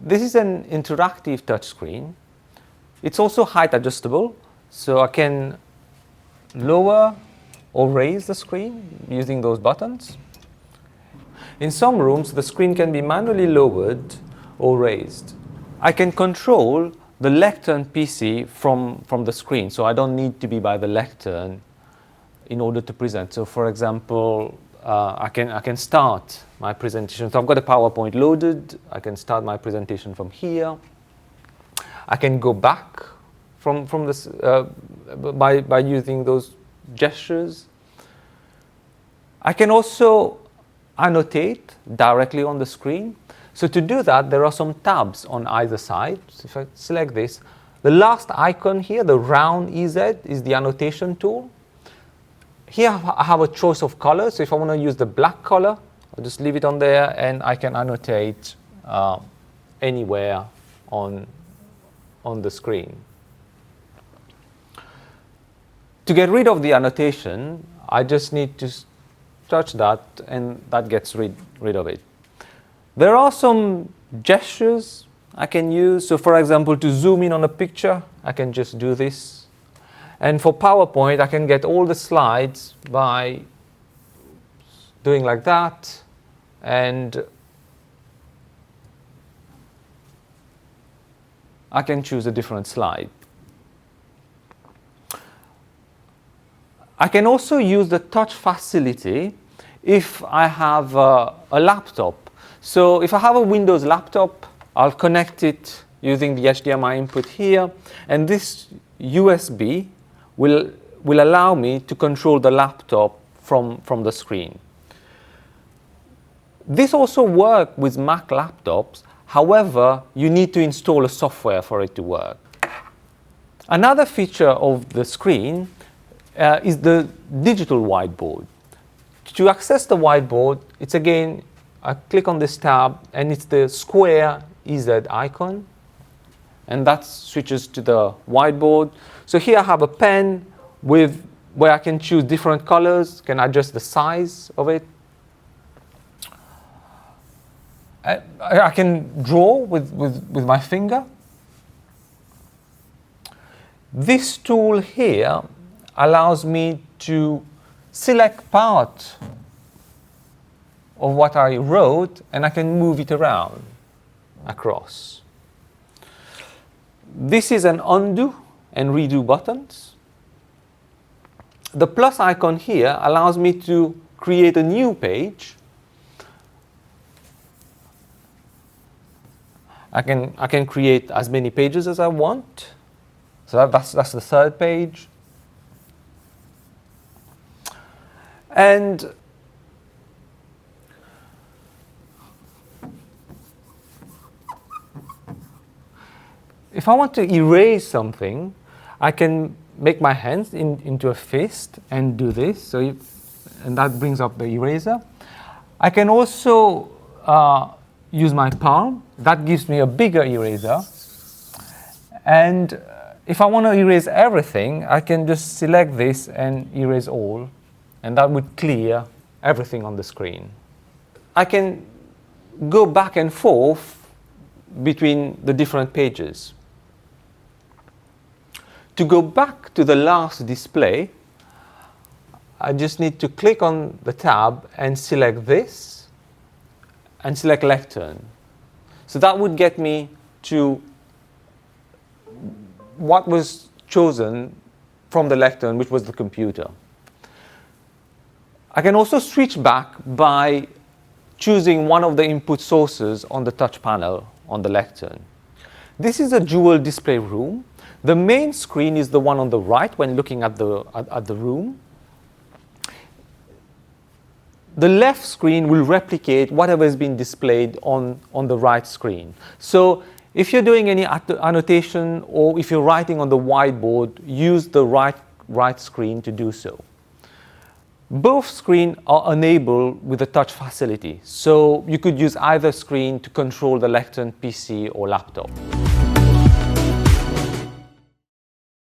This is an interactive touchscreen. It's also height adjustable, so I can lower or raise the screen using those buttons. In some rooms, the screen can be manually lowered or raised. I can control the lectern PC from the screen, so I don't need to be by the lectern in order to present. So for example, I can start my presentation. So I've got a PowerPoint loaded. I can start my presentation from here. I can go back from this by using those gestures. I can also annotate directly on the screen. So to do that, there are some tabs on either side. So if I select this, the last icon here, the round EZ, is the annotation tool. Here I have a choice of colors. So if I want to use the black color, I'll just leave it on there, and I can annotate anywhere on the screen. To get rid of the annotation, I just need to touch that, and that gets rid of it. There are some gestures I can use. So for example, to zoom in on a picture, I can just do this. And for PowerPoint, I can get all the slides by doing like that. And I can choose a different slide. I can also use the touch facility if I have a laptop. So if I have a Windows laptop, I'll connect it using the HDMI input here, and this USB will allow me to control the laptop from the screen. This also works with Mac laptops. However, you need to install a software for it to work. Another feature of the screen is the digital whiteboard. To access the whiteboard, it's again, I click on this tab, and it's the square EZ icon, and that switches to the whiteboard. So here I have a pen where I can choose different colors, can adjust the size of it. I can draw with my finger. This tool here allows me to select part of what I wrote, and I can move it around across. This is an undo and redo buttons. The plus icon here allows me to create a new page. I can create as many pages as I want. So that's the third page. And if I want to erase something, I can make my hands into a fist and do this. And that brings up the eraser. I can also use my palm. That gives me a bigger eraser. And if I want to erase everything, I can just select this and erase all. And that would clear everything on the screen. I can go back and forth between the different pages. To go back to the last display, I just need to click on the tab and select this and select lectern. So that would get me to what was chosen from the lectern, which was the computer. I can also switch back by choosing one of the input sources on the touch panel on the lectern. This is a dual display room. The main screen is the one on the right when looking at the room. The left screen will replicate whatever has been displayed on the right screen. So if you're doing any annotation or if you're writing on the whiteboard, use the right screen to do so. Both screens are enabled with the touch facility. So you could use either screen to control the lectern PC or laptop.